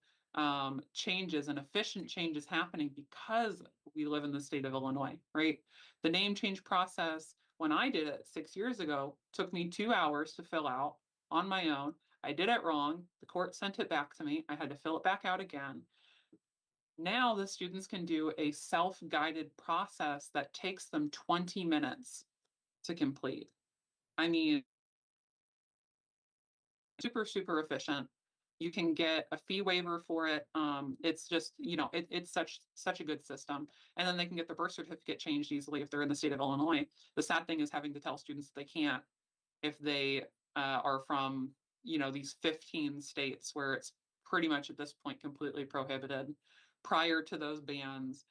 changes and efficient changes happening because we live in the state of Illinois, right? The name change process, when I did it 6 years ago, took me 2 hours to fill out on my own. I did it wrong. The court sent it back to me. I had to fill it back out again. Now the students can do a self-guided process that takes them 20 minutes to complete. I mean, super, super efficient. You can get a fee waiver for it. It's just, you know, it's such a good system. And then they can get their birth certificate changed easily if they're in the state of Illinois. The sad thing is having to tell students that they can't if they are from, you know, these 15 states where it's pretty much at this point completely prohibited. Prior to those bans,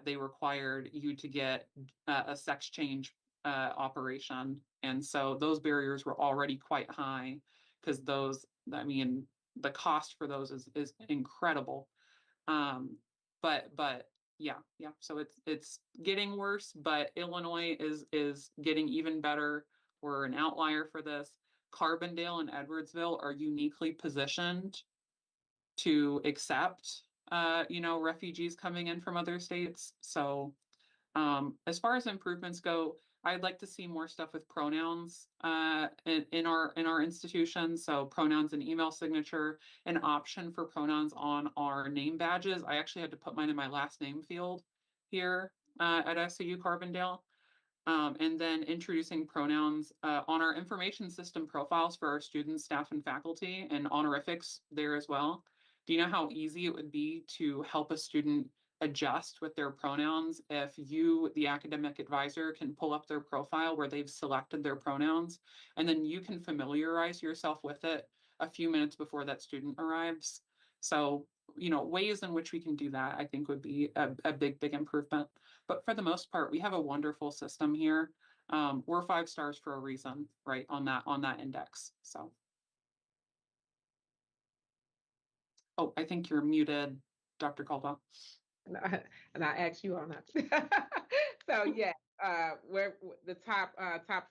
they required you to get a sex change operation. And so those barriers were already quite high because those, I mean, the cost for those is incredible. But yeah, so it's getting worse, but Illinois is getting even better. We're an outlier for this. Carbondale and Edwardsville are uniquely positioned to accept you know, refugees coming in from other states. So as far as improvements go, I'd like to see more stuff with pronouns in our institution. So pronouns and email signature, an option for pronouns on our name badges. I actually had to put mine in my last name field here at SAU Carbondale. And then introducing pronouns on our information system profiles for our students, staff, and faculty, and honorifics there as well. Do you know how easy it would be to help a student adjust with their pronouns if you, the academic advisor, can pull up their profile where they've selected their pronouns, and then you can familiarize yourself with it a few minutes before that student arrives? So, you know, ways in which we can do that, I think would be a big, big improvement. But for the most part, we have a wonderful system here. We're 5 stars for a reason, right, on that index. So. Oh, I think you're muted, Dr. Caldwell. And I asked you on that. So yeah, we're the top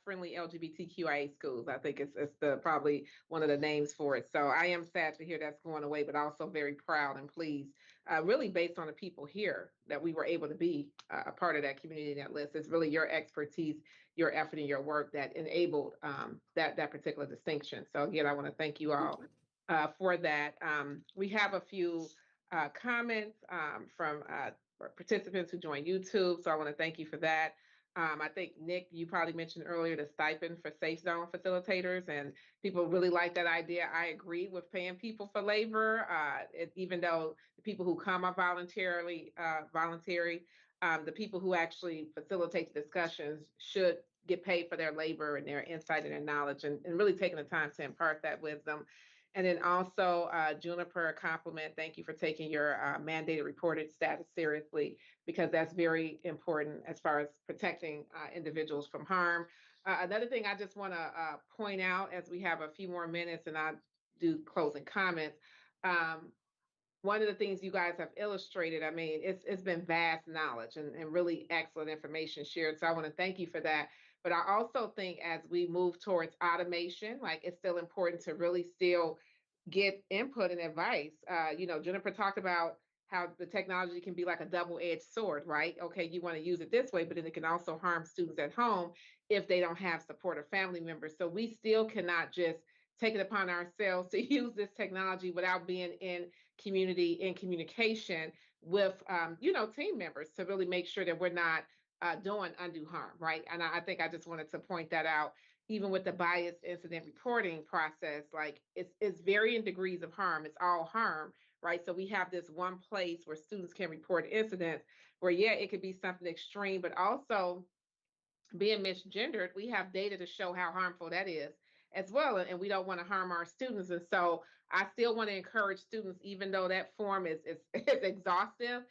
friendly LGBTQIA schools. I think it's the probably one of the names for it. So I am sad to hear that's going away, but also very proud and pleased, really based on the people here that we were able to be a part of that community, that list. It's really your expertise, your effort, and your work that enabled that particular distinction. So again, I want to thank you all for that. We have a few comments from participants who joined YouTube. So I want to thank you for that. I think, Nick, you probably mentioned earlier the stipend for Safe Zone facilitators, and people really like that idea. I agree with paying people for labor, even though the people who come are voluntary, the people who actually facilitate the discussions should get paid for their labor and their insight and their knowledge, and really taking the time to impart that wisdom. And then also, Juniper, a compliment. Thank you for taking your mandated reported status seriously, because that's very important as far as protecting individuals from harm. Another thing I just want to point out as we have a few more minutes and I do closing comments. One of the things you guys have illustrated, I mean, it's been vast knowledge and really excellent information shared. So I want to thank you for that. But I also think as we move towards automation, like it's still important to really still get input and advice. Juniper talked about how the technology can be like a double-edged sword, right? Okay, you want to use it this way, but then it can also harm students at home if they don't have support of family members. So we still cannot just take it upon ourselves to use this technology without being in community, in communication with, team members to really make sure that we're not doing undue harm, right? And I think I just wanted to point that out. Even with the biased incident reporting process, like it's varying degrees of harm. It's all harm, right? So we have this one place where students can report incidents where, yeah, it could be something extreme, but also being misgendered, we have data to show how harmful that is as well. And we don't want to harm our students. And so I still want to encourage students, even though that form is is exhaustive,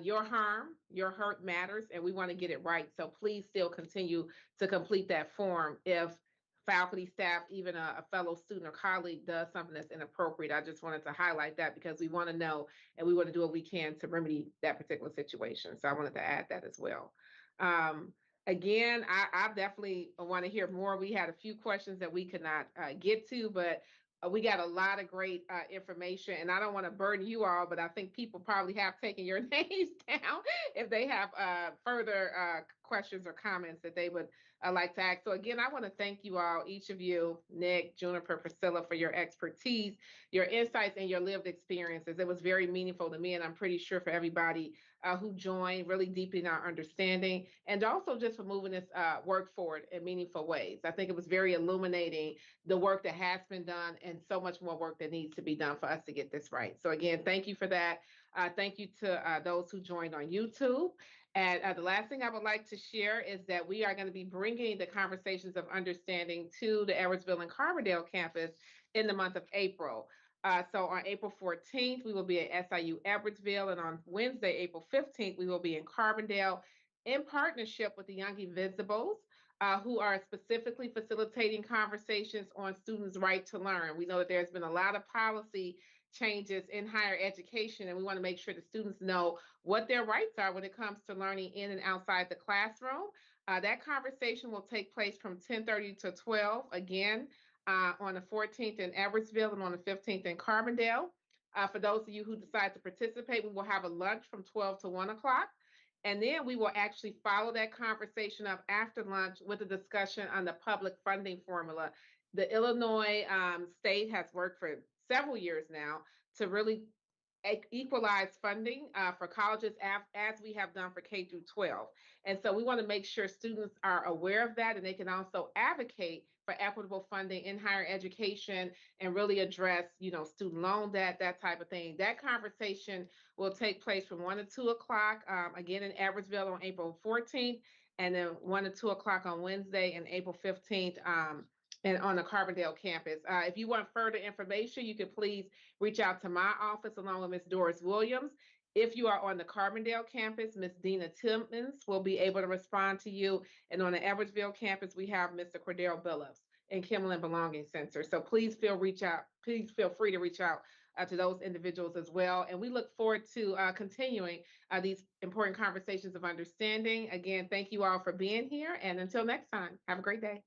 your harm, your hurt matters, and we want to get it right. So please still continue to complete that form if faculty, staff, even a fellow student or colleague does something that's inappropriate. I just wanted to highlight that because we want to know and we want to do what we can to remedy that particular situation. So I wanted to add that as well. Again, I definitely want to hear more. We had a few questions that we could not get to, but we got a lot of great information, and I don't want to burden you all, but I think people probably have taken your names down if they have further questions or comments that they would like to ask. So again, I want to thank you all, each of you, Nick, Juniper, Priscilla, for your expertise, your insights, and your lived experiences. It was very meaningful to me, and I'm pretty sure for everybody who joined, really deepening our understanding, and also just for moving this work forward in meaningful ways. I think it was very illuminating, the work that has been done and so much more work that needs to be done for us to get this right. So again, thank you for that. Thank you to those who joined on YouTube. And the last thing I would like to share is that we are going to be bringing the conversations of understanding to the Edwardsville and Carbondale campus in the month of April. So on April 14th, we will be at SIU Edwardsville, and on Wednesday, April 15th, we will be in Carbondale in partnership with the Young Invisibles, who are specifically facilitating conversations on students' right to learn. We know that there's been a lot of policy changes in higher education, and we want to make sure the students know what their rights are when it comes to learning in and outside the classroom. That conversation will take place from 10:30 to 12, again, on the 14th in Edwardsville and on the 15th in Carbondale. For those of you who decide to participate, we will have a lunch from 12 to 1 o'clock. And then we will actually follow that conversation up after lunch with a discussion on the public funding formula. The Illinois state has worked for several years now to really equalize funding for colleges as we have done for K through 12. And so we want to make sure students are aware of that, and they can also advocate for equitable funding in higher education and really address, student loan debt, that type of thing. That conversation will take place from 1 to 2 o'clock, again in Edwardsville on April 14th, and then 1 to 2 o'clock on Wednesday and April 15th and on the Carbondale campus. If you want further information, you can please reach out to my office along with Ms. Doris Williams. If you are on the Carbondale campus, Ms. Dina Timmons will be able to respond to you. And on the Edwardsville campus, we have Mr. Cordell Billups and Kimberlin Belonging Center. So please feel free to reach out to those individuals as well. And we look forward to continuing these important conversations of understanding. Again, thank you all for being here. And until next time, have a great day.